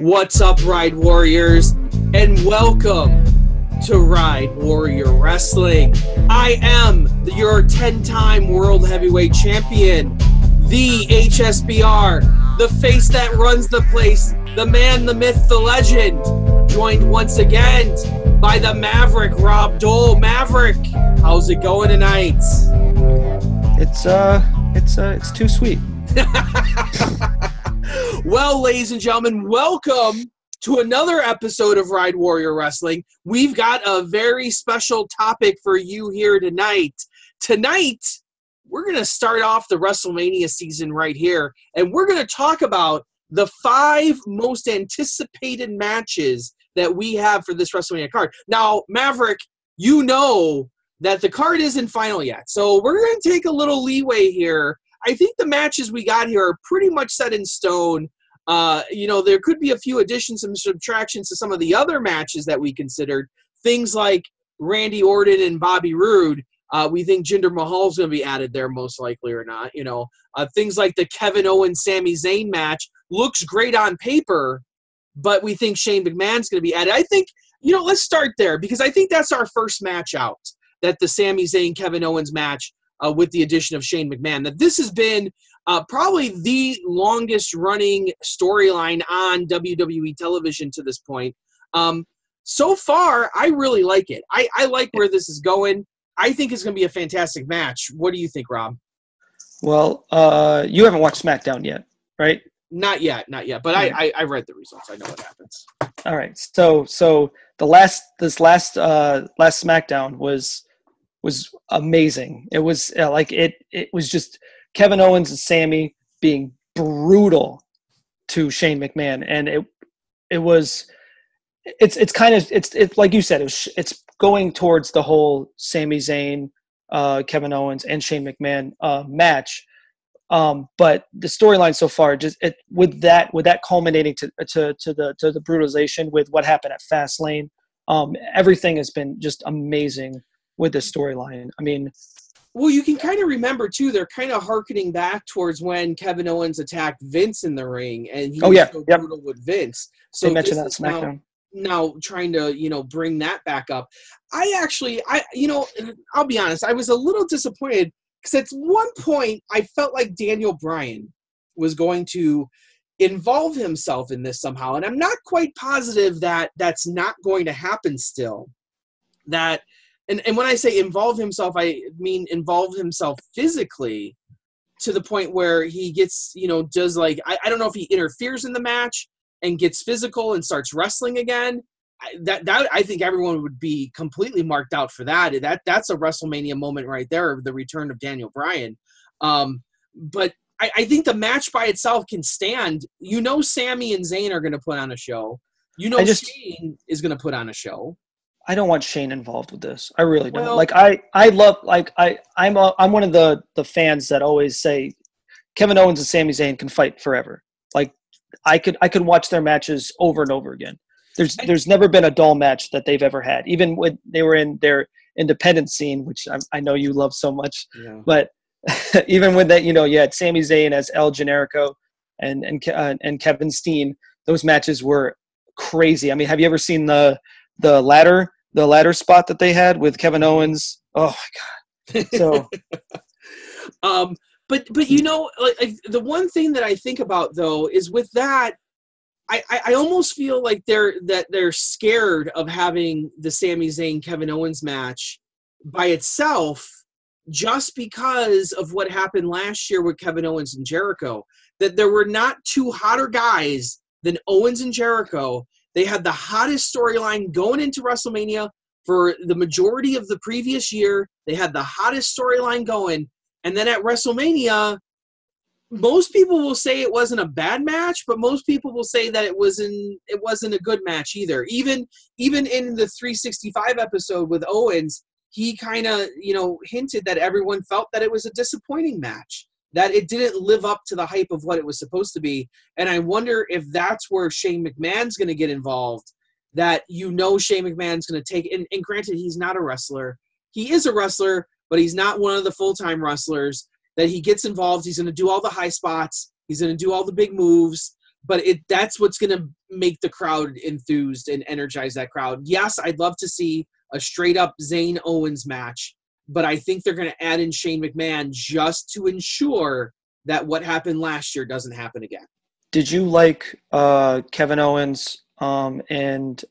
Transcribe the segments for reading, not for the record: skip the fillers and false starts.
What's up, Ride Warriors, and welcome to Ride Warrior Wrestling. I am your 10-time World Heavyweight Champion, the HSBR, the face that runs the place, the man, the myth, the legend, joined once again by the Maverick, Rob Dole. Maverick, how's it going tonight? It's too sweet. Well, ladies and gentlemen, welcome to another episode of Ride Warrior Wrestling. We've got a very special topic for you here tonight. Tonight, we're going to start off the WrestleMania season right here, and we're going to talk about the 5 most anticipated matches that we have for this WrestleMania card. Now, Maverick, you know that the card isn't final yet, so we're going to take a little leeway here. I think the matches we got here are pretty much set in stone. There could be a few additions and subtractions to some of the other matches that we considered. Things like Randy Orton and Bobby Roode. We think Jinder Mahal's going to be added there most likely or not. Things like the Kevin Owens-Sami Zayn match looks great on paper, but we think Shane McMahon's going to be added. I think, let's start there because I think that's our first match out, that the Sami Zayn-Kevin Owens match with the addition of Shane McMahon. That this has been probably the longest running storyline on WWE television to this point. So far, I really like it. I like where this is going. I think it's going to be a fantastic match. What do you think, Rob? Well, you haven't watched SmackDown yet, right? Not yet. But I read the results. I know what happens. All right. So the last SmackDown was amazing. It was it was just Kevin Owens and Sami being brutal to Shane McMahon, and it's like you said, it's going towards the whole Sami Zayn, Kevin Owens, and Shane McMahon match. But the storyline so far, with that culminating to the brutalization with what happened at Fastlane, everything has been just amazing with this storyline. I mean, well, you can kind of remember too, they're kind of hearkening back towards when Kevin Owens attacked Vince in the ring, and he was so brutal with Vince. So they mentioned that SmackDown. Now trying to bring that back up. I'll be honest, I was a little disappointed because at one point I felt like Daniel Bryan was going to involve himself in this somehow, and I'm not quite positive that that's not going to happen still. And when I say involve himself, I mean involve himself physically to the point where he gets, does I don't know if he interferes in the match and gets physical and starts wrestling again. That I think everyone would be completely marked out for that. That's a WrestleMania moment right there, the return of Daniel Bryan. But I think the match by itself can stand. Sami and Zayn are going to put on a show. Shane is going to put on a show. I don't want Shane involved with this. I really don't. Well, I'm one of the fans that always say Kevin Owens and Sami Zayn can fight forever. Like I could watch their matches over and over again. There's never been a dull match that they've ever had, even when they were in their independent scene, which I know you love so much. Yeah. But even with that, you had Sami Zayn as El Generico and Kevin Steen. Those matches were crazy. I mean, have you ever seen the ladder spot that they had with Kevin Owens? Oh my God. So, but the one thing that I think about though is with that, I almost feel like they're scared of having the Sami Zayn Kevin Owens match by itself, just because of what happened last year with Kevin Owens and Jericho. That there were not two hotter guys than Owens and Jericho. They had the hottest storyline going into WrestleMania for the majority of the previous year. They had the hottest storyline going. And then at WrestleMania, most people will say it wasn't a bad match, but most people will say that it wasn't a good match either. Even in the 365 episode with Owens, he kind of, hinted that everyone felt that it was a disappointing match, that it didn't live up to the hype of what it was supposed to be. And I wonder if that's where Shane McMahon's going to get involved, that Shane McMahon's going to take, and granted, he's not a wrestler. He is a wrestler, but he's not one of the full-time wrestlers, that he gets involved. He's going to do all the high spots. He's going to do all the big moves. but that's what's going to make the crowd enthused and energize that crowd. Yes, I'd love to see a straight-up Zayn Owens match, but I think they're going to add in Shane McMahon just to ensure that what happened last year doesn't happen again. Did you like Kevin Owens and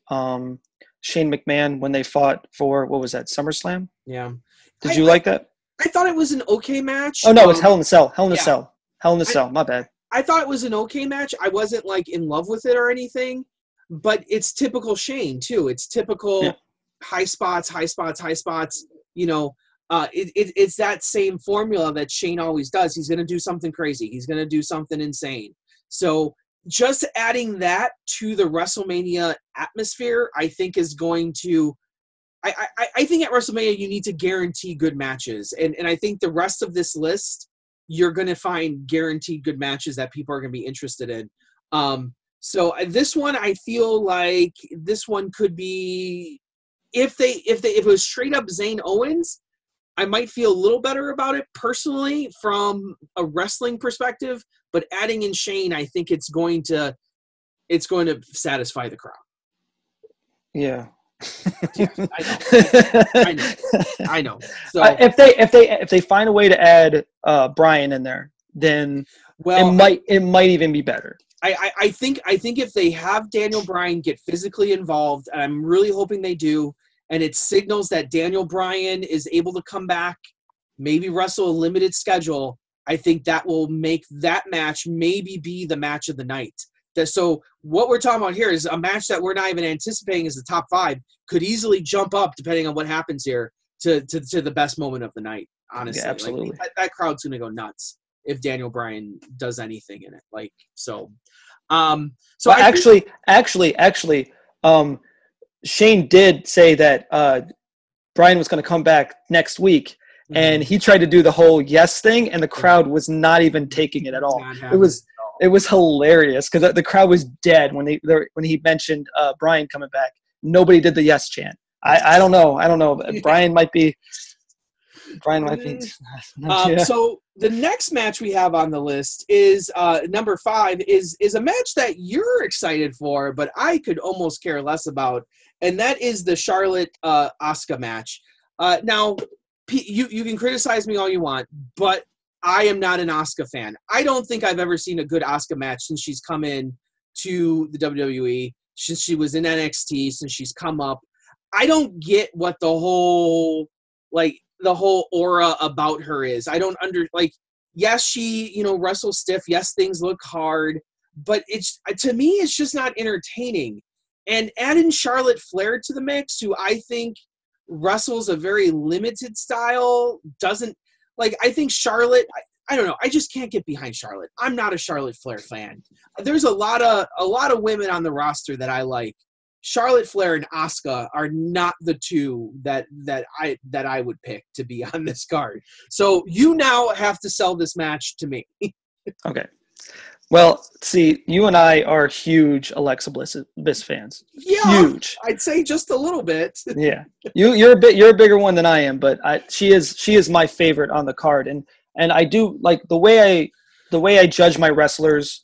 Shane McMahon when they fought for, what was that, SummerSlam? Yeah. Did you like that? I thought it was an okay match. Oh, no, it's Hell in a Cell. Hell in a Cell. Hell in a Cell. My bad. I thought it was an okay match. I wasn't like in love with it or anything, but it's typical Shane too. It's typical high spots. You know, it's that same formula that Shane always does. He's going to do something crazy. He's going to do something insane. So just adding that to the WrestleMania atmosphere, I think is going to. I think at WrestleMania you need to guarantee good matches, and I think the rest of this list you're going to find guaranteed good matches that people are going to be interested in. So this one, I feel like this one could be if it was straight up Zayn Owens, I might feel a little better about it personally from a wrestling perspective. But adding in Shane, I think it's going to satisfy the crowd. Yeah. Yeah, I know. So if they find a way to add Brian in there, then it might even be better. I think if they have Daniel Bryan get physically involved, and I'm really hoping they do, and it signals that Daniel Bryan is able to come back, maybe wrestle a limited schedule, I think that will make that match maybe be the match of the night. So what we're talking about here is a match that we're not even anticipating as the top 5 could easily jump up depending on what happens here to the best moment of the night. Honestly, yeah, absolutely. Like, that crowd's gonna go nuts if Daniel Bryan does anything in it. Like so. Actually, Shane did say that Bryan was going to come back next week, and he tried to do the whole yes thing, and the crowd was not even taking it at all. It was hilarious because the crowd was dead when he mentioned Bryan coming back. Nobody did the yes chant. I don't know. Bryan might be. So the next match we have on the list is number 5 is a match that you're excited for, but I could almost care less about, and that is the Charlotte Asuka match. Now, you can criticize me all you want, but I am not an Asuka fan. I don't think I've ever seen a good Asuka match since she's come in to the WWE, since she was in NXT, since she's come up. I don't get what the whole aura about her is. I don't yes, she, wrestles stiff. Yes, things look hard, but to me, it's just not entertaining. And adding Charlotte Flair to the mix, who I think wrestles a very limited style, I think Charlotte, I don't know. I just can't get behind Charlotte. I'm not a Charlotte Flair fan. There's a lot of women on the roster that I like. Charlotte Flair and Asuka are not the two that I would pick to be on this card. So you now have to sell this match to me. Okay. Well, see, you and I are huge Alexa Bliss fans. Yeah, huge. I'd say just a little bit. Yeah, you're a bigger one than I am, but she is my favorite on the card, and I do like the way I judge my wrestlers,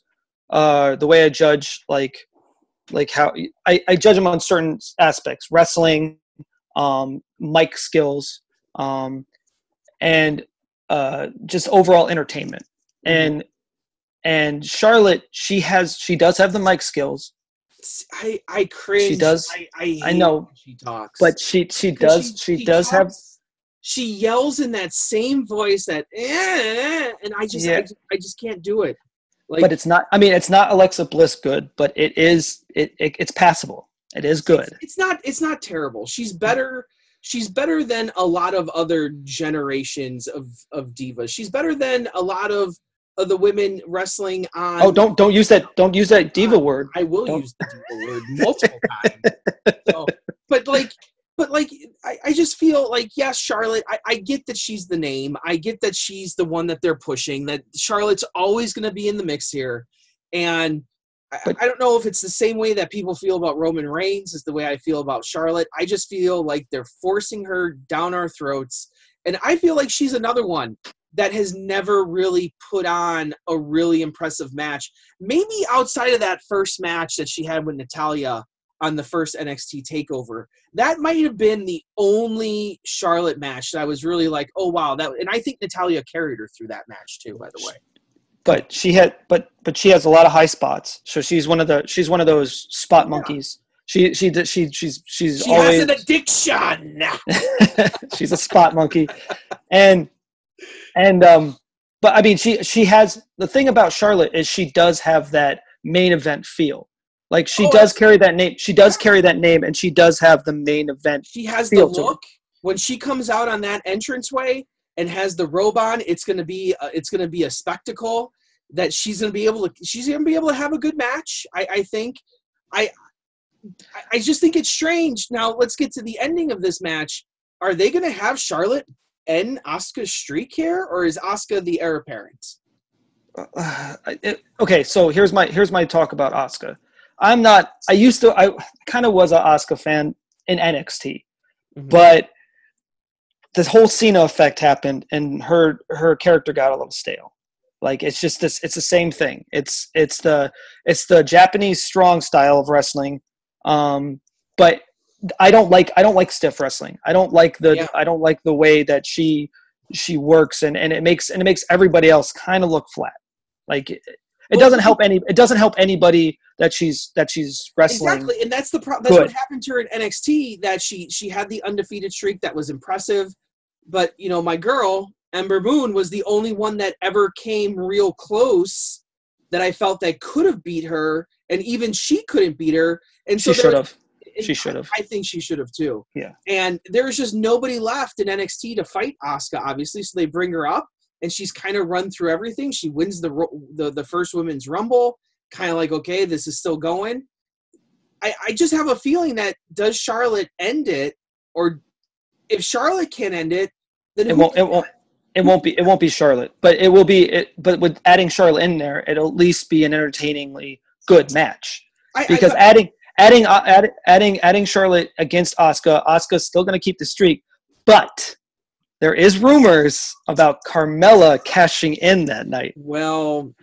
the way I judge like how I judge them on certain aspects, wrestling, mic skills, and just overall entertainment. And Charlotte, she does have the mic skills. I cringe. She does. I know. When she talks, but she does have. She yells in that same voice that, and I just can't do it. But it's not. I mean, it's not Alexa Bliss good, but it's passable. It is good. It's not terrible. She's better. She's better than a lot of other generations of divas. She's better than a lot of the women wrestling on. Oh, don't use that diva word. I will use the diva word multiple times. So, but I just feel like, yes, Charlotte, I get that she's the name. I get that she's the one that they're pushing, that Charlotte's always going to be in the mix here. And I don't know if it's the same way that people feel about Roman Reigns is the way I feel about Charlotte. I just feel like they're forcing her down our throats. And I feel like she's another one. that has never really put on a really impressive match. Maybe outside of that first match that she had with Natalya on the first NXT TakeOver, that might have been the only Charlotte match that I was really like, oh wow, that. And I think Natalya carried her through that match too, by the way. But she has a lot of high spots. So she's one of those spot monkeys. She's She always has an addiction. she's a spot monkey, and but I mean she has, the thing about Charlotte is she does have that main event feel. Like she does carry that name. She does carry that name, and she does have the main event. She has the look when she comes out on that entranceway and has the robe on. It's gonna be a spectacle that she's gonna be able to have a good match. I think. I just think it's strange. Now let's get to the ending of this match. Are they gonna have Charlotte end Asuka's streak here, or is Asuka the heir apparent? Okay, so here's my talk about Asuka. I kind of was an Asuka fan in NXT, but this whole Cena effect happened, and her character got a little stale. Like it's the same thing. It's the Japanese strong style of wrestling, but I don't like stiff wrestling. I don't like the way that she works, and it makes everybody else kind of look flat. Like it doesn't help anybody that she's wrestling. Exactly, and that's what happened to her in NXT. That she had the undefeated streak that was impressive, but my girl Ember Moon was the only one that ever came real close that I felt that could have beat her, and even she couldn't beat her. And so she should have. She should have. I think she should have too. Yeah. And there's just nobody left in NXT to fight Asuka, obviously. So they bring her up, and she's kind of run through everything. She wins the first women's rumble. Kind of like, okay, this is still going. I just have a feeling that does Charlotte end it, or if Charlotte can't end it, then it won't be Charlotte, but it will be. But with adding Charlotte in there, it'll at least be an entertainingly good match. Because adding Charlotte against Asuka's still going to keep the streak, but there is rumors about Carmella cashing in that night. Well,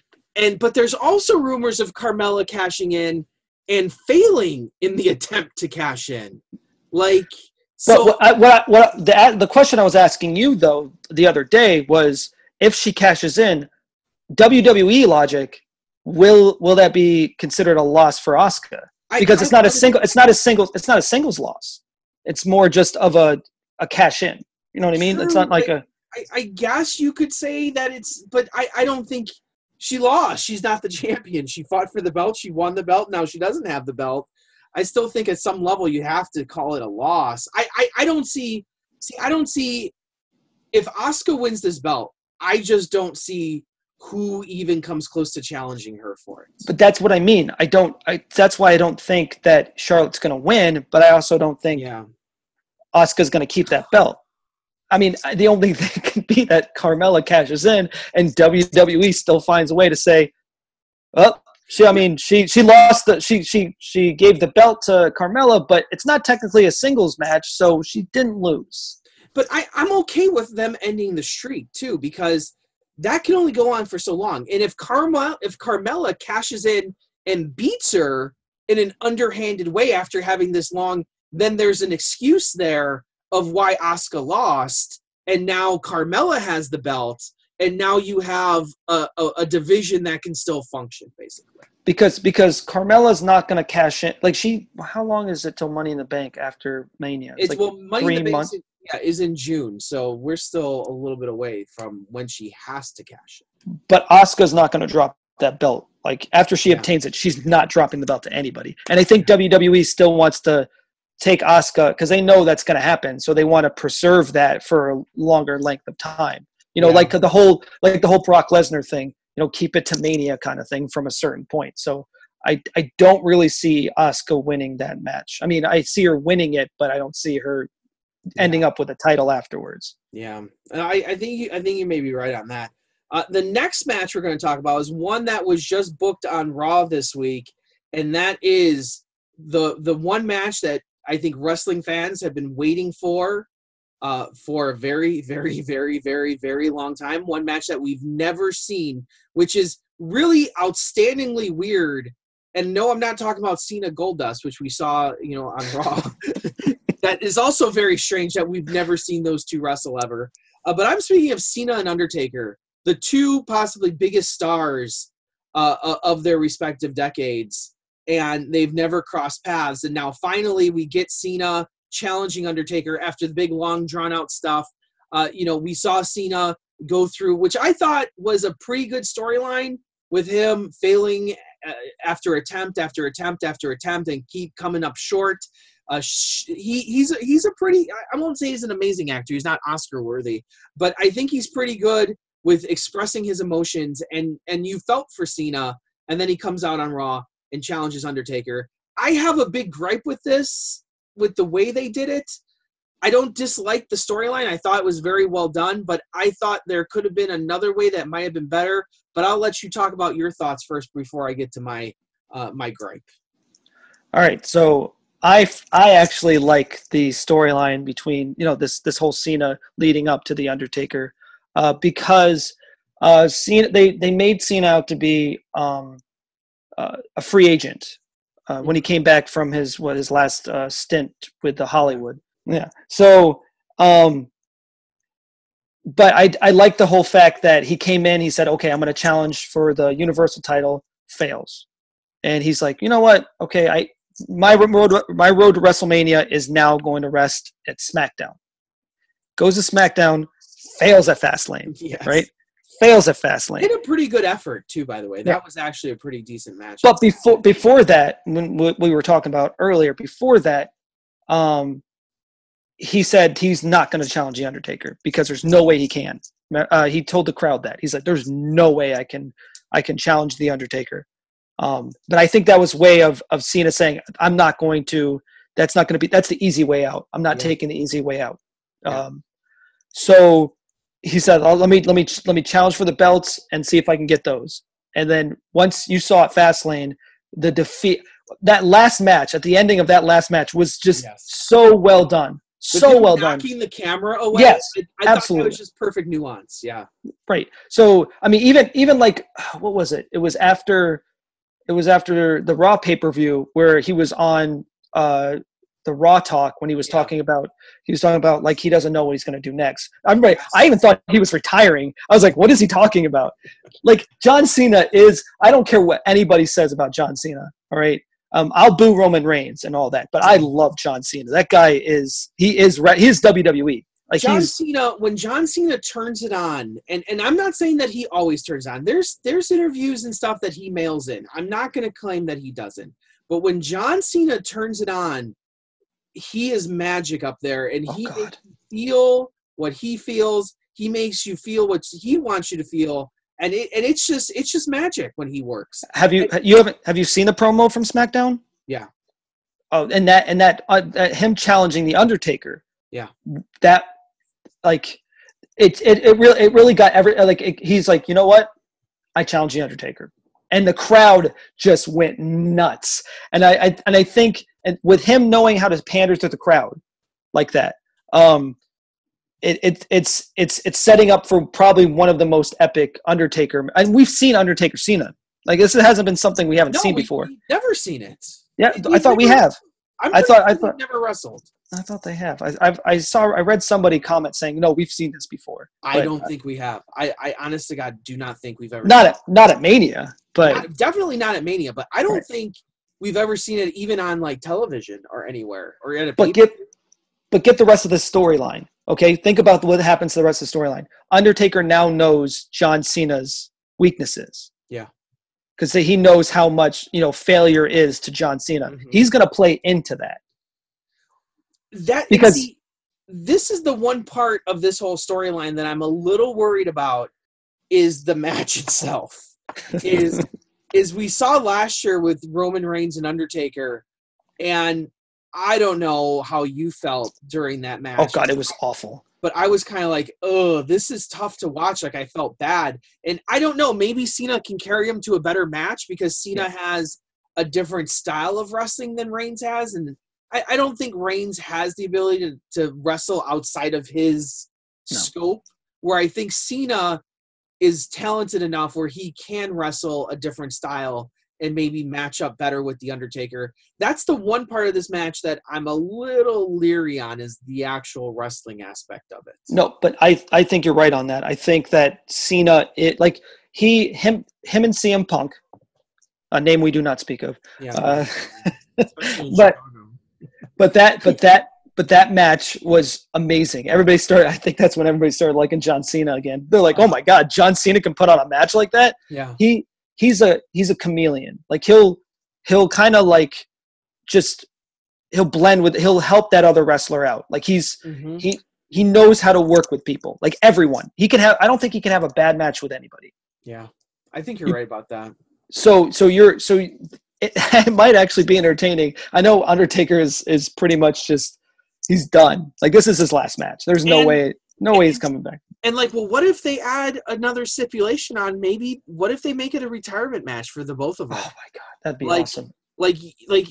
but there's also rumors of Carmella cashing in and failing in the attempt to cash in. Like, so the question I was asking you though the other day was, if she cashes in, WWE logic, will that be considered a loss for Asuka? Because it's not a singles loss. It's more just of a cash in. You know what I mean? It's not like I guess you could say that but I don't think she lost. She's not the champion. She fought for the belt. She won the belt. Now she doesn't have the belt. I still think at some level you have to call it a loss. I don't see if Asuka wins this belt, I just don't see who even comes close to challenging her for it. But that's what I mean. That's why I don't think that Charlotte's going to win, but I also don't think Asuka's going to keep that belt. I mean, the only thing can be that Carmella cashes in and WWE still finds a way to say, well, she lost she gave the belt to Carmella, but it's not technically a singles match, so she didn't lose. But I'm okay with them ending the streak too, because that can only go on for so long. And if Carmella cashes in and beats her in an underhanded way after having this long, then there's an excuse there of why Asuka lost, and now Carmella has the belt, and now you have a division that can still function, basically. Because Carmella's not going to cash in. Like how long is it till Money in the Bank after Mania? It's like Money in the Bank is in June, so we're still a little bit away from when she has to cash it. But Asuka's not going to drop that belt. Like after she obtains it, she's not dropping the belt to anybody. And I think WWE still wants to take Asuka because they know that's going to happen, so they want to preserve that for a longer length of time. Like the whole Brock Lesnar thing. Keep it to Mania kind of thing from a certain point. So I don't really see Asuka winning that match. I mean, I see her winning it, but I don't see her ending up with a title afterwards. Yeah, I think you may be right on that. The next match we're going to talk about is one that was just booked on Raw this week, and that is the one match that I think wrestling fans have been waiting for for a very, very, very, very, very long time. One match that we've never seen, which is really outstandingly weird. And no, I'm not talking about Cena Goldust, which we saw, on Raw. That is also very strange that we've never seen those two wrestle ever. But I'm speaking of Cena and Undertaker, the two possibly biggest stars of their respective decades, and they've never crossed paths. And now finally we get Cena challenging Undertaker after the big, long, drawn-out stuff. We saw Cena go through, which I thought was a pretty good storyline, with him failing after attempt after attempt after attempt and keep coming up short. He's a pretty, I won't say he's an amazing actor. He's not Oscar worthy, but I think he's pretty good with expressing his emotions, and you felt for Cena, and then he comes out on Raw and challenges Undertaker. I have a big gripe with this, with the way they did it. I don't dislike the storyline. I thought it was very well done, but I thought there could have been another way that might have been better. But I'll let you talk about your thoughts first before I get to my gripe. All right, so I actually like the storyline between this whole Cena leading up to the Undertaker, because Cena, they made Cena out to be a free agent when he came back from his last stint with the Hollywood. Yeah. So, but I like the whole fact that he came in, he said, okay, I'm going to challenge for the Universal title, fails. And he's like, you know what? Okay, my road to WrestleMania is now going to rest at SmackDown. Goes to SmackDown, fails at Fastlane, yes. Right? Fails at Fastlane. Did a pretty good effort too, by the way. That was actually a pretty decent match. But before that, when we were talking about earlier, before that, he said he's not going to challenge the Undertaker because there's no way he can. He told the crowd that. He's like, there's no way I can challenge the Undertaker. But I think that was way of Cena saying, I'm not going to. That's the easy way out. I'm not taking the easy way out. Yeah. So he said, let me challenge for the belts and see if I can get those. And then once you saw at Fastlane, the defeat, that last match, at the ending of that last match was just so well done. So well done. Knocking the camera away. Yes, I absolutely. thought that was just perfect nuance. Yeah. Right. So I mean, even like, what was it? It was after the Raw pay-per-view where he was on the Raw Talk when he was talking about like he doesn't know what he's going to do next. I even thought he was retiring. I was like, what is he talking about? Like, John Cena is, I don't care what anybody says about John Cena. All right. I'll boo Roman Reigns and all that, but I love John Cena. That guy is WWE. Like, when John Cena turns it on, and I'm not saying that he always turns on. There's interviews and stuff that he mails in. I'm not going to claim that he doesn't. But when John Cena turns it on, he is magic up there, and he makes you feel what he feels. He makes you feel what he wants you to feel, and it's just magic when he works. Have you seen the promo from SmackDown? Yeah. Oh, and that him challenging the Undertaker. Yeah. That, like, it really got he's like, you know what? I challenge the Undertaker, and the crowd just went nuts. And I think, and with him knowing how to pander to the crowd like that, it's setting up for probably one of the most epic Undertaker. And we've seen Undertaker Cena. Like, this hasn't been something we haven't seen before. We've never seen it. Yeah, I thought we have. I thought never wrestled. I thought they have. I read somebody comment saying, no, we've seen this before. I don't think we have. I honest to God do not think we've ever. Not at Mania, but definitely not at Mania. But I don't think we've ever seen it even on like television or anywhere or at a. But get the rest of the storyline. Okay, think about what happens to the rest of the storyline. Undertaker now knows John Cena's weaknesses. Yeah. Because he knows how much failure is to John Cena. Mm-hmm. He's going to play into that. Because this is the one part of this whole storyline that I'm a little worried about is the match itself. is we saw last year with Roman Reigns and Undertaker, and I don't know how you felt during that match. Oh God, it was awful. But I was kind of like, oh, this is tough to watch. Like, I felt bad. And I don't know, maybe Cena can carry him to a better match because Cena has a different style of wrestling than Reigns has. And I don't think Reigns has the ability to wrestle outside of his scope, where I think Cena is talented enough where he can wrestle a different style and maybe match up better with The Undertaker. That's the one part of this match that I'm a little leery on, is the actual wrestling aspect of it. No, but I think you're right on that. I think that Cena, him and CM Punk, a name we do not speak of. Yeah. But that match was amazing. I think that's when everybody started liking John Cena again. They're like, oh my God, John Cena can put on a match like that. Yeah. He's a chameleon. Like he'll kind of like he'll blend with, he'll help that other wrestler out. Like he knows how to work with people. Like everyone. I don't think he can have a bad match with anybody. Yeah. I think you're right about that. So it might actually be entertaining. I know Undertaker is pretty much just, he's done. Like this is his last match. There's no way he's coming back. And like, well, what if they add another stipulation on, maybe what if they make it a retirement match for the both of them? Oh my God, that'd be awesome.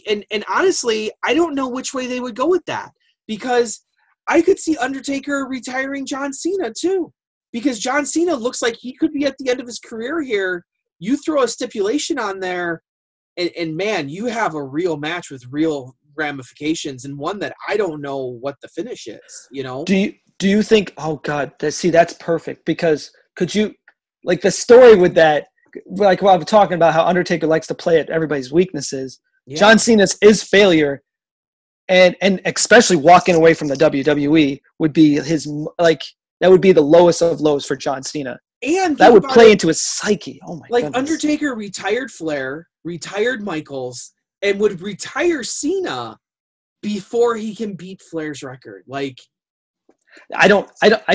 And honestly, I don't know which way they would go with that, because I could see Undertaker retiring John Cena too, because John Cena looks like he could be at the end of his career here. You throw a stipulation on there, and man, you have a real match with real ramifications, and one that I don't know what the finish is, you know? Do you think, oh God, that's perfect, because could you, like the story with that, like what I'm talking about, how Undertaker likes to play at everybody's weaknesses. Yeah. John Cena's is failure, and especially walking away from the WWE would be that would be the lowest of lows for John Cena. And that would play into his psyche. Oh my goodness. Undertaker retired Flair, retired Michaels, and would retire Cena before he can beat Flair's record. Like, I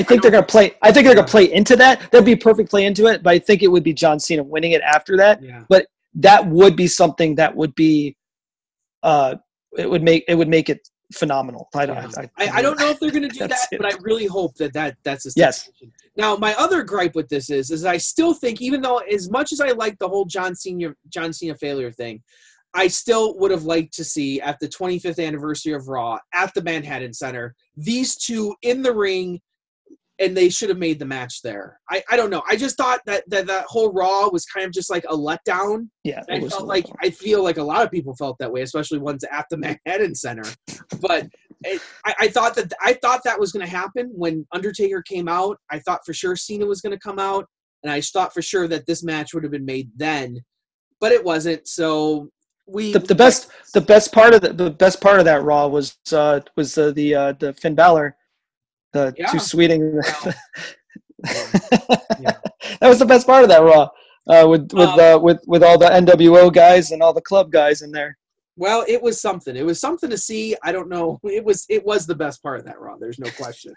think they're gonna play. I think they're gonna play into that. That'd be a perfect play into it. But I think it would be John Cena winning it after that. Yeah. But that would be something that would be, it would make it phenomenal. I don't know if they're gonna do that, but I really hope that's a situation. Yes. Now, my other gripe with this is I still think, even though as much as I like the whole John Cena failure thing, I still would have liked to see, at the 25th anniversary of Raw at the Manhattan Center, these two in the ring, and they should have made the match there. I don't know. I just thought that whole Raw was kind of just like a letdown. Yeah, I feel like a lot of people felt that way, especially ones at the Manhattan Center. But I thought that was going to happen when Undertaker came out. I thought for sure Cena was going to come out, and I thought for sure that this match would have been made then, but it wasn't. So. The best part of that Raw was the Finn Balor, two sweeting. Wow. That was the best part of that Raw, with all the NWO guys and all the club guys in there. Well, it was something. It was something to see. I don't know. It was the best part of that Raw. There's no question.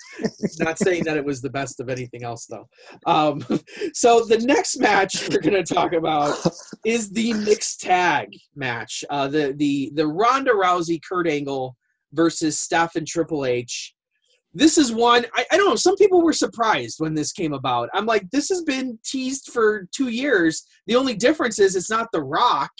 Not saying that it was the best of anything else, though. So the next match we're going to talk about is the mixed tag match. The Ronda Rousey, Kurt Angle versus Steph and Triple H. This is one, I don't know, some people were surprised when this came about. I'm like, this has been teased for 2 years. The only difference is it's not The Rock,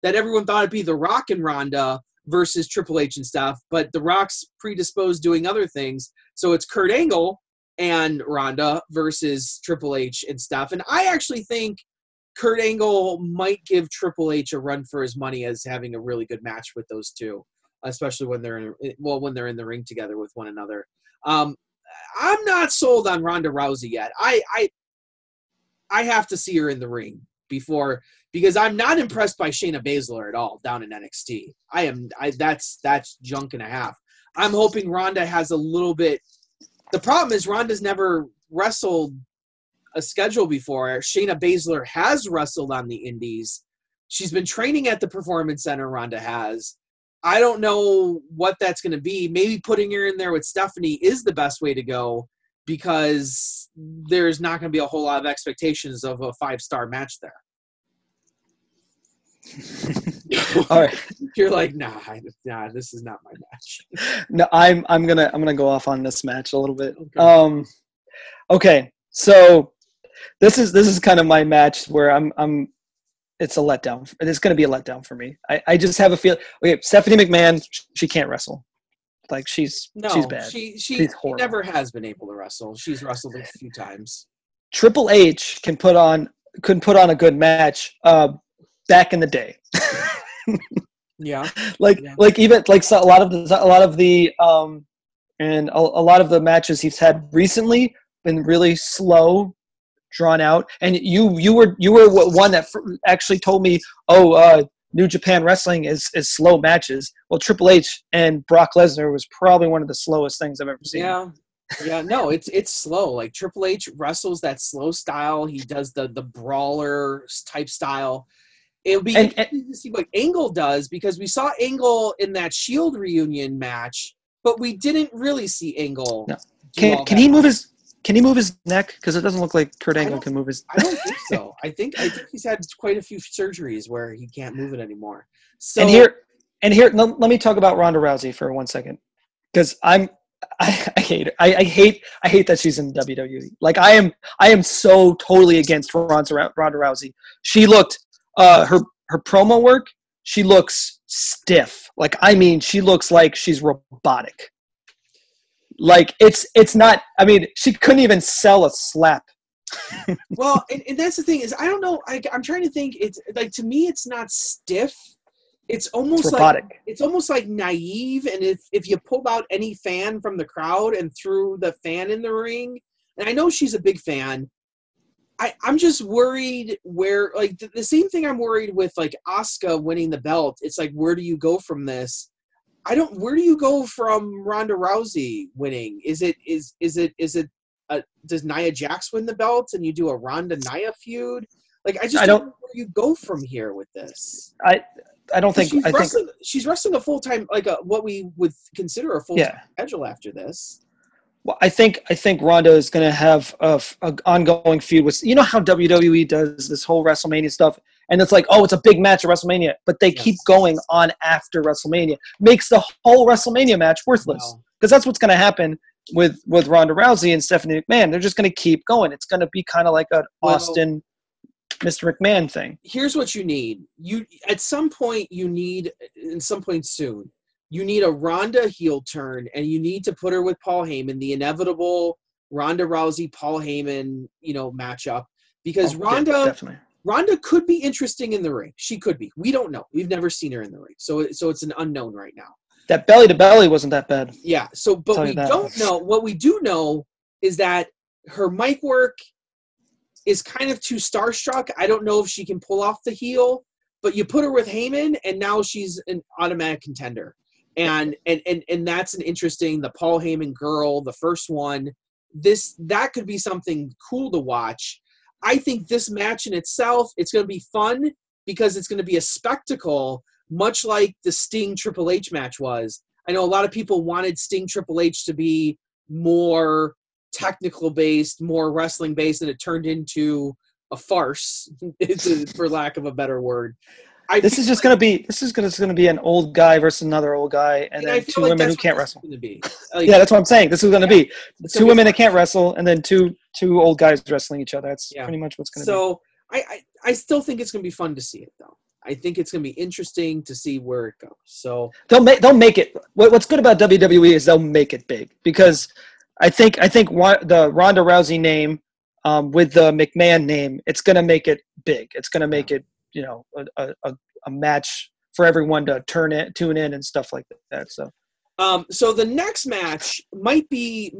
that everyone thought it'd be The Rock and Ronda versus Triple H and stuff, but The Rock's predisposed doing other things. So it's Kurt Angle and Ronda versus Triple H and stuff. And I actually think Kurt Angle might give Triple H a run for his money as having a really good match with those two, especially when they're in the ring together with one another. I'm not sold on Ronda Rousey yet. I have to see her in the ring before, because I'm not impressed by Shayna Baszler at all down in NXT. That's junk and a half. I'm hoping Ronda has a little bit. The problem is Ronda's never wrestled a schedule before. Shayna Baszler has wrestled on the indies. She's been training at the Performance Center, Ronda has. I don't know what that's going to be. Maybe putting her in there with Stephanie is the best way to go, because there's not going to be a whole lot of expectations of a 5-star match there. All right. You're like, nah, this is not my match. No, I'm gonna go off on this match a little bit. Okay. So this is kind of my match where I'm it's a letdown. It's going to be a letdown for me. I just have a feel. Okay, Stephanie McMahon, she can't wrestle. Like she's bad. She never has been able to wrestle. She's wrestled a few times. Triple H couldn't put on a good match back in the day. Yeah. Even so a lot of the and a lot of the matches he's had recently been really slow, drawn out. And you were one that actually told me, New Japan Wrestling is slow matches. Well, Triple H and Brock Lesnar was probably one of the slowest things I've ever seen. Yeah, no, it's slow. Like Triple H wrestles that slow style. He does the brawler type style. It'll be interesting to see what Angle does, because we saw Angle in that Shield reunion match, but we didn't really see Angle. No. Can he move his neck? Because it doesn't look like Kurt Angle can move his. I don't think so. I think he's had quite a few surgeries where he can't move it anymore. So and here, let me talk about Ronda Rousey for 1 second, because I hate her. I hate that she's in WWE. Like I am so totally against Ronda Rousey. She looked her promo work. She looks stiff. Like I mean, she looks like she's robotic. Like it's not. I mean, she couldn't even sell a slap. Well, and that's the thing is, I don't know. I'm trying to think. It's like, to me, it's not stiff. It's almost like naive. And if you pulled out any fan from the crowd and threw the fan in the ring, and I know she's a big fan, I'm just worried where, like, the same thing I'm worried with, like, Asuka winning the belt. It's like, where do you go from this? Where do you go from Ronda Rousey winning? Does Nia Jax win the belt and you do a Ronda Nia feud? Like, I don't know where you go from here with this. I don't think she's wrestling a full-time, like what we would consider a full-time schedule after this. Well, I think Ronda is going to have a ongoing feud with, you know how WWE does this whole WrestleMania stuff, and it's like, oh, it's a big match at WrestleMania, but they keep going on after WrestleMania. Makes the whole WrestleMania match worthless, because that's what's going to happen with Ronda Rousey and Stephanie McMahon. They're just going to keep going. It's going to be kind of like an Austin Mr. McMahon thing. Here's what you need. At some point soon, you need a Ronda heel turn, and you need to put her with Paul Heyman, the inevitable Ronda Rousey Paul Heyman, matchup, because Ronda could be interesting in the ring. She could be. We don't know. We've never seen her in the ring, so it's an unknown right now. That belly to belly wasn't that bad. Yeah. So, but we don't know. What we do know is that her mic work is kind of too starstruck. I don't know if she can pull off the heel, but you put her with Heyman, and now she's an automatic contender. And that's an interesting, the Paul Heyman girl, the first one. That could be something cool to watch. I think this match in itself, it's going to be fun because it's going to be a spectacle, much like the Sting Triple H match was. I know a lot of people wanted Sting Triple H to be more technical based, more wrestling based, and it turned into a farce, for lack of a better word. This is going to be an old guy versus another old guy, and then two women who can't wrestle. Yeah, that's what I'm saying. This is going to be two women that can't wrestle, and then two old guys wrestling each other. That's pretty much what's going to be. So I still think it's going to be fun to see it, though. I think it's going to be interesting to see where it goes. So they'll make it. What's good about WWE is they'll make it big, because I think the Ronda Rousey name with the McMahon name, it's going to make it big. It's going to make it, a match for everyone to tune in and stuff like that. So the next match might be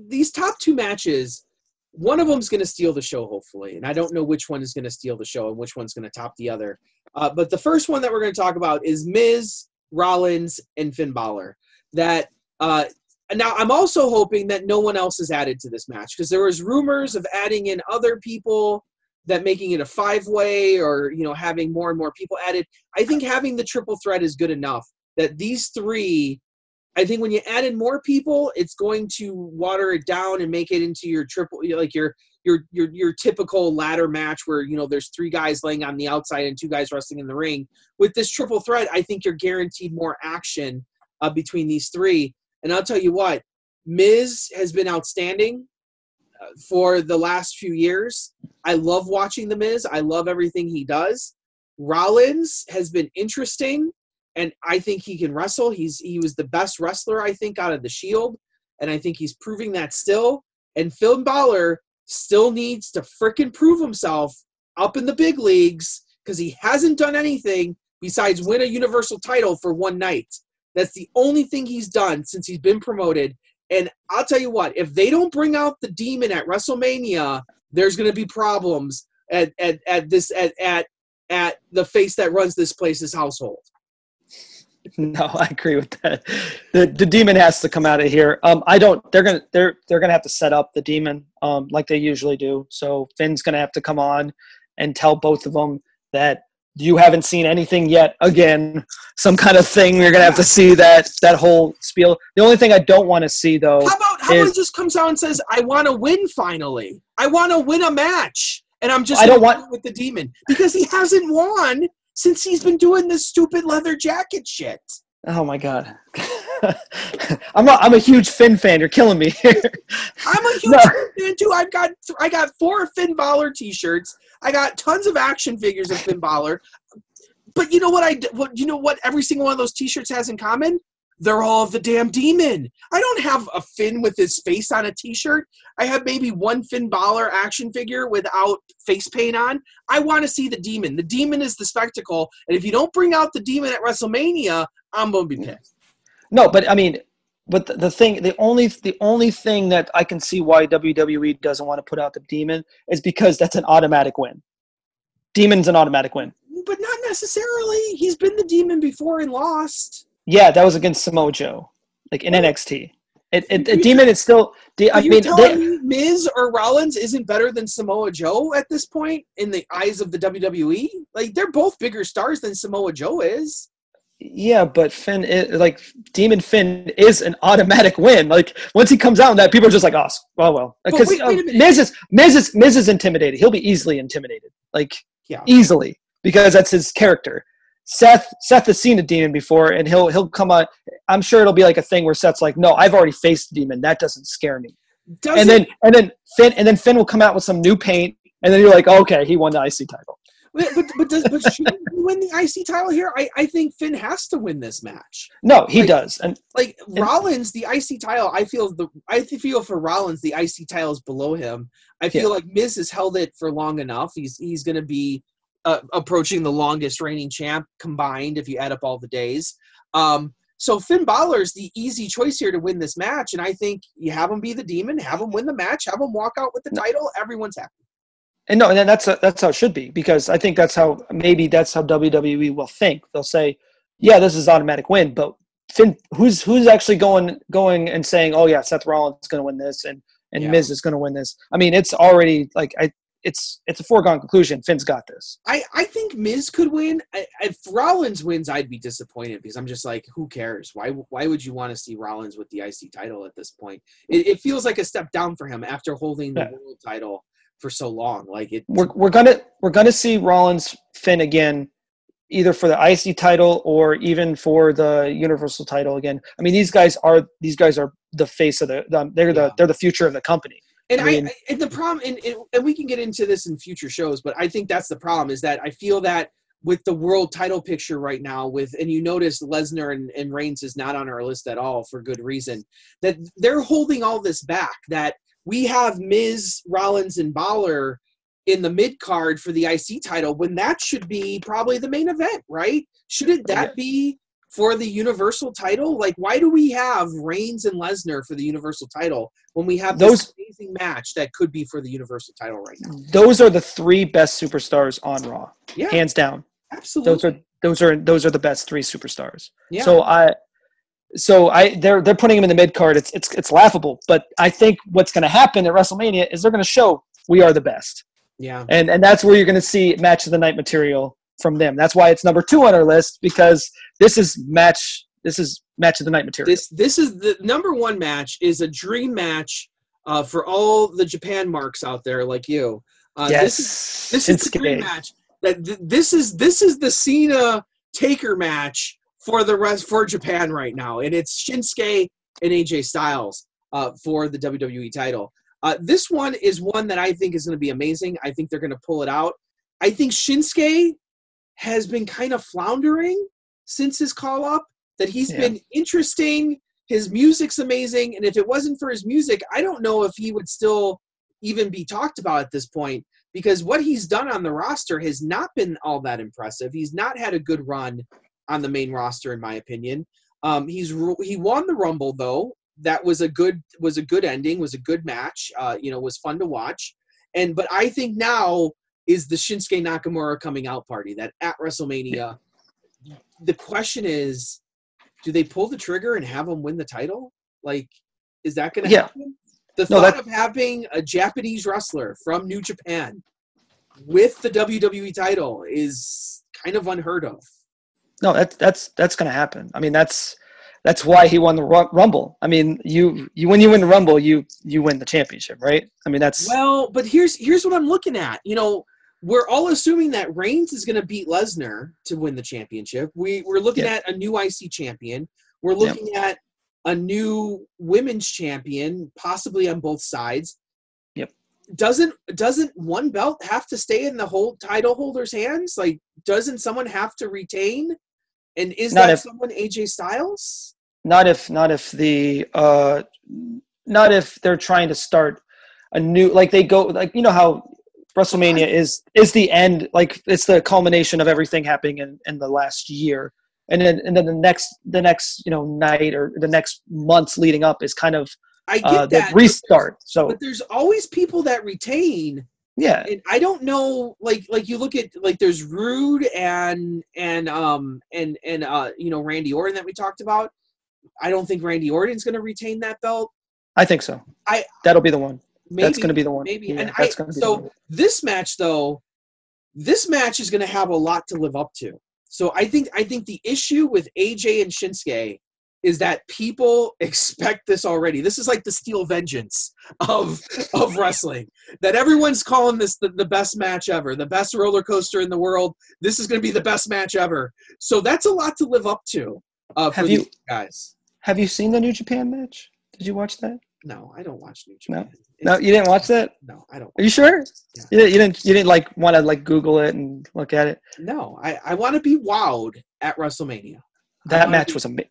these top two matches. One of them is going to steal the show, hopefully, and I don't know which one is going to steal the show and which one's going to top the other. But the first one that we're going to talk about is Miz, Rollins, and Finn Balor. Now I'm also hoping that no one else is added to this match, because there was rumors of adding in other people, that making it a 5-way or, having more and more people added. I think having the triple threat is good enough. That these three, I think when you add in more people, it's going to water it down and make it into your triple, like your typical ladder match where, there's 3 guys laying on the outside and 2 guys wrestling in the ring. With this triple threat, I think you're guaranteed more action between these 3. And I'll tell you what, Miz has been outstanding. for the last few years. I love watching The Miz. I love everything he does. Rollins has been interesting, and I think he can wrestle. He was the best wrestler, I think, out of the Shield, and I think he's proving that still. And Finn Balor still needs to frickin' prove himself up in the big leagues because he hasn't done anything besides win a Universal title for one night. That's the only thing he's done since he's been promoted. And I'll tell you what, if they don't bring out the Demon at WrestleMania, there's going to be problems at the face that runs this place's household. No, I agree with that. The Demon has to come out of here. They're gonna have to set up the Demon like they usually do. So Finn's gonna have to come on and tell both of them that you haven't seen anything yet. Again, some kind of thing. You're gonna have to see that whole spiel. The only thing I don't want to see though. How about he just comes out and says, "I want to win finally. I want to win a match," and I'm just with the Demon because he hasn't won since he's been doing this stupid leather jacket shit. Oh my God. I'm a huge Finn fan. You're killing me here. I'm a huge Finn fan too. I got 4 Finn Balor t-shirts. I got tons of action figures of Finn Balor. But you know what every single one of those t-shirts has in common? They're all of the damn Demon. I don't have a Finn with his face on a t-shirt. I have maybe one Finn Balor action figure without face paint on. I want to see the Demon. The Demon is the spectacle. And if you don't bring out the Demon at WrestleMania, I'm going to be pissed. No, but I mean, the only thing that I can see why WWE doesn't want to put out the Demon is because that's an automatic win. Demon's an automatic win. But not necessarily. He's been the Demon before and lost. Yeah, that was against Samoa Joe, like in NXT. Demon is still. You're telling me Miz or Rollins isn't better than Samoa Joe at this point in the eyes of the WWE? Like they're both bigger stars than Samoa Joe is. Yeah, but Demon Finn is an automatic win. Like once he comes out, that people are just like, oh well, because Miz is intimidated. He'll be easily intimidated, easily because that's his character. Seth has seen a Demon before, and he'll come on. I'm sure it'll be like a thing where Seth's like, "No, I've already faced the Demon. That doesn't scare me." And then Finn will come out with some new paint, and then you're like, oh, "Okay, he won the IC title." But should he win the IC title here? I think Finn has to win this match. No, he does. And Rollins, the IC title, I feel for Rollins, the IC title is below him. I feel like Miz has held it for long enough. He's going to be approaching the longest reigning champ combined if you add up all the days. So Finn Balor's the easy choice here to win this match, and I think you have him be the Demon, have him win the match, have him walk out with the title. Everyone's happy. And that's how it should be, because I think that's how WWE will think. They'll say, "Yeah, this is automatic win," but Finn, who's actually going and saying, "Oh yeah, Seth Rollins is going to win this, and Miz is going to win this." I mean, it's already it's a foregone conclusion. Finn's got this. I think Miz could win. If Rollins wins, I'd be disappointed because I'm just like, who cares? Why would you want to see Rollins with the IC title at this point? It feels like a step down for him after holding the world title for so long. We're gonna see Rollins Finn again, either for the IC title or even for the Universal title again. I mean, these guys are the face of they're the future of the company. And and the problem, and we can get into this in future shows, but I think that's the problem, is that I feel that with the world title picture right now, and you notice Lesnar and Reigns is not on our list at all for good reason, that they're holding all this back, that we have Miz, Rollins, and Balor in the mid-card for the IC title when that should be probably the main event, right? Shouldn't that be for the Universal title? Like, why do we have Reigns and Lesnar for the Universal title when we have this amazing match that could be for the Universal title right now? Those are the 3 best superstars on Raw, hands down. Absolutely, those are the best 3 superstars. Yeah. So they're putting him in the mid card. It's laughable, but I think what's going to happen at WrestleMania is they're going to show we are the best. Yeah, and that's where you're going to see match of the night material from them. That's why it's number 2 on our list, because this is match of the night material. This is the number 1 match, is a dream match for all the Japan marks out there like you. Yes, this is the dream match. This is the Cena Taker match for Japan right now, and it's Shinsuke and AJ Styles for the WWE title. This one is one that I think is going to be amazing. I think they're going to pull it out. I think Shinsuke has been kind of floundering since his call-up, that he's been interesting. His music's amazing, and if it wasn't for his music, I don't know if he would still even be talked about at this point, because what he's done on the roster has not been all that impressive. He's not had a good run on the main roster, in my opinion. He won the Rumble, though. That was a good ending, was a good match. Was fun to watch. But I think now is the Shinsuke Nakamura coming out party, that at WrestleMania. The question is, do they pull the trigger and have him win the title? Like, is that going to happen? The thought of having a Japanese wrestler from New Japan with the WWE title is kind of unheard of. No, that's going to happen. I mean, that's why he won the Rumble. I mean, you when you win the Rumble, you win the championship, right? I mean, that's but here's what I'm looking at. We're all assuming that Reigns is going to beat Lesnar to win the championship. We're looking at a new IC champion. We're looking at a new women's champion, possibly on both sides. Yep. Doesn't one belt have to stay in the whole title holder's hands? Like, doesn't someone have to retain? And is someone AJ Styles? Not if they're trying to start a new, like they go, like, how WrestleMania is the end, like it's the culmination of everything happening in the last year, and then the next night or the next months leading up is kind of the restart. But there's always people that retain. Yeah, and I don't know, like you look at, like, there's Rude and Randy Orton that we talked about. I don't think Randy Orton's going to retain that belt. I think so. That'll be the one. That's going to be the one. Maybe. Yeah, this match, though, is going to have a lot to live up to. So I think the issue with AJ and Shinsuke is that people expect this already. This is like the Steel Vengeance of wrestling. That everyone's calling this the best match ever, the best roller coaster in the world. This is going to be the best match ever. So that's a lot to live up to for these guys. Have you seen the New Japan match? Did you watch that? No, I don't watch New Japan. No, you didn't watch that? No, I don't. Are you sure? Yeah. You didn't like want to like Google it and look at it? No, I want to be wowed at WrestleMania. That match was amazing.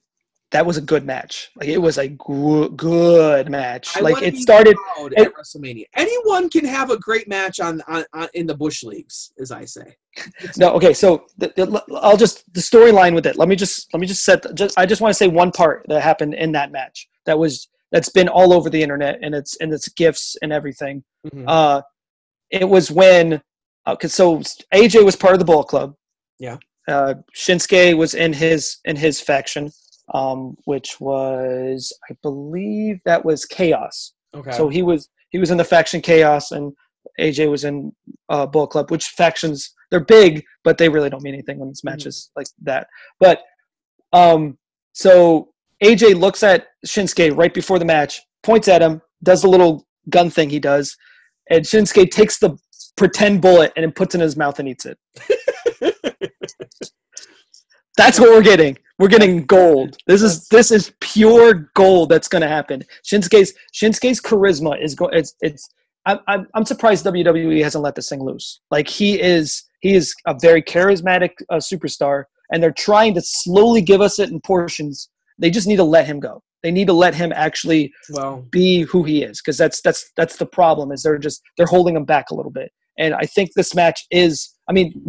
That was a good match. Like, it was a good match. Like, it started at WrestleMania. Anyone can have a great match on in the Bush Leagues, as I say. No, okay. So the storyline with it. Let me just set. I just want to say one part that happened in that match that's been all over the internet, and it's GIFs and everything. Mm-hmm. It was when so AJ was part of the Bullet Club. Yeah. Shinsuke was in his faction. Which was, I believe, that was Chaos. Okay. So he was in the faction Chaos, and AJ was in Bullet Club. Which factions, they're big, but they really don't mean anything when it's matches like that. But so AJ looks at Shinsuke right before the match, points at him, does the little gun thing he does, and Shinsuke takes the pretend bullet and then puts it in his mouth and eats it. That's what we're getting. We're getting gold. This is pure gold that's going to happen. Shinsuke's charisma is I'm surprised WWE hasn't let this thing loose. Like, he is a very charismatic superstar, and they're trying to slowly give us it in portions. They just need to let him go. They need to let him actually be who he is, because that's the problem. Is they're holding him back a little bit. And I think this match is. I mean,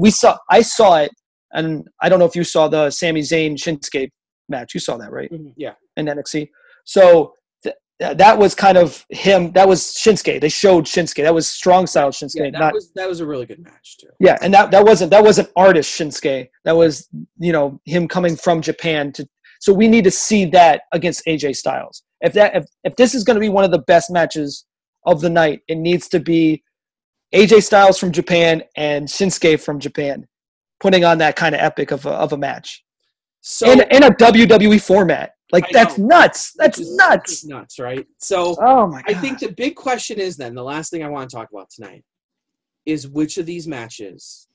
I saw it. And I don't know if you saw the Sami Zayn Shinsuke match. You saw that, right? Mm-hmm. Yeah. In NXT. So that was kind of him. That was Shinsuke. They showed Shinsuke. That was strong style Shinsuke. Yeah, that was a really good match too. Yeah, and that wasn't artist Shinsuke. That was him coming from Japan to. So we need to see that against AJ Styles. If this is going to be one of the best matches of the night, it needs to be AJ Styles from Japan and Shinsuke from Japan, putting on that kind of epic of a match. So in a WWE format. Like, that's nuts. That's nuts. It's nuts, right? So oh my God. I think the big question is then, the last thing I want to talk about tonight is which of these matches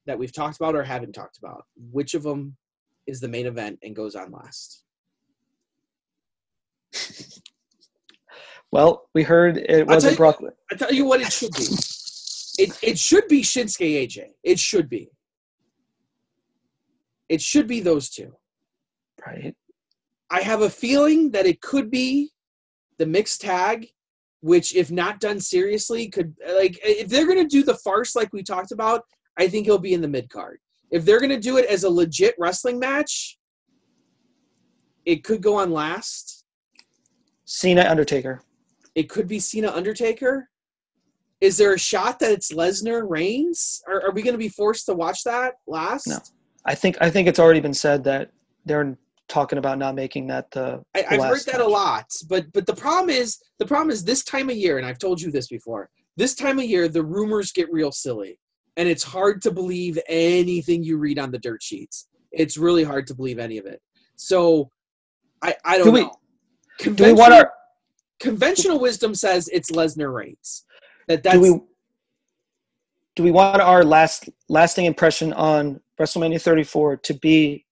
that we've talked about or haven't talked about, which of them is the main event and goes on last? Well, we heard it wasn't Brock. I tell you what it should be. It should be Shinsuke AJ. It should be. It should be those two. Right. I have a feeling that it could be the mixed tag, which, if not done seriously, could, like, if they're going to do the farce like we talked about, I think it'll be in the mid card. If they're going to do it as a legit wrestling match, it could go on last. Cena Undertaker. It could be Cena Undertaker. Is there a shot that it's Lesnar Reigns? Are we going to be forced to watch that last? No. I think it's already been said that they're talking about not making that the I've heard that match a lot, but the problem is this time of year, and I've told you this before. This time of year, the rumors get real silly, and it's hard to believe anything you read on the dirt sheets. It's really hard to believe any of it. So I don't know. Conventional wisdom says it's Lesnar Reigns. Do we want our lasting impression on WrestleMania 34 to be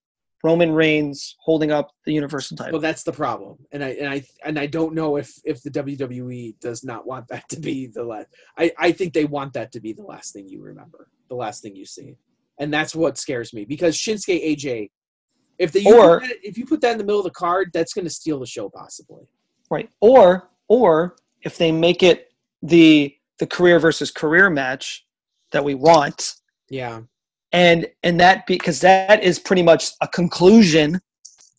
Roman Reigns holding up the Universal title? Well, that's the problem, and I don't know if the WWE does not want that to be the last. I think they want that to be the last thing you remember, the last thing you see, and that's what scares me, because Shinsuke AJ, if you put that in the middle of the card, that's going to steal the show possibly. Right, or if they make it the career versus career match that we want. Yeah. And that, because that is pretty much a conclusion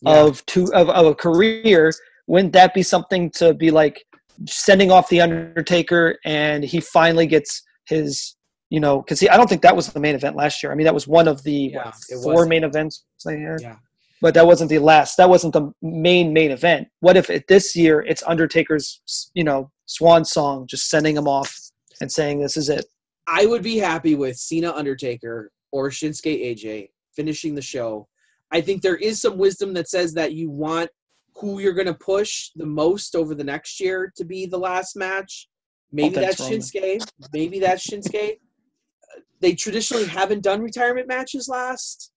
of a career. Wouldn't that be something to be like sending off the Undertaker, and he finally gets his, because I don't think that was the main event last year. I mean, that was one of the four main events I heard. Yeah. But that wasn't the last. That wasn't the main event. What if this year it's Undertaker's, swan song, just sending him off and saying this is it? I would be happy with Cena Undertaker or Shinsuke AJ finishing the show. I think there is some wisdom that says that you want who you're going to push the most over the next year to be the last match. Maybe that's Shinsuke. Maybe that's Shinsuke. They traditionally haven't done retirement matches last.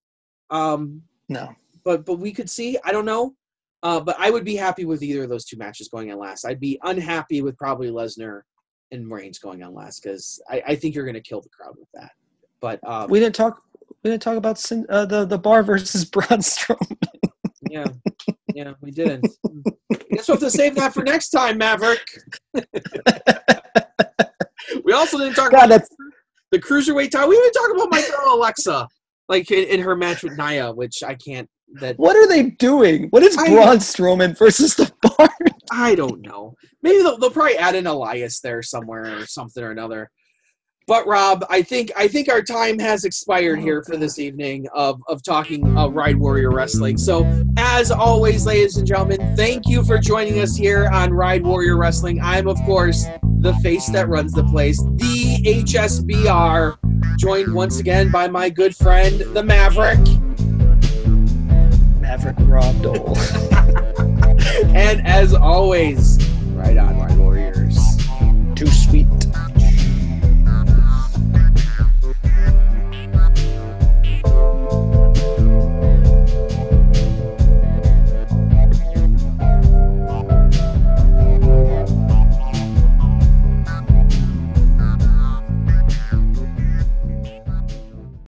No. But we could see. I don't know. But I would be happy with either of those two matches going on last. I'd be unhappy with probably Lesnar and Reigns going on last, because I think you're going to kill the crowd with that. But we didn't talk about the Bar versus Braun Strowman. Yeah, we didn't. I guess we'll have to save that for next time, Maverick. We also didn't talk about the cruiserweight title. We didn't talk about my girl Alexa, like in her match with Nia, which I can't. What are they doing? What is Braun Strowman versus the Bar? I don't know. Maybe they'll probably add an Elias there somewhere or something or another. But Rob, I think our time has expired here for this evening of talking Ride Warrior Wrestling. So as always, ladies and gentlemen, thank you for joining us here on Ride Warrior Wrestling. I'm, of course, the face that runs the place, the HSBR, joined once again by my good friend, the Maverick Rob Dole. And as always, right on, right.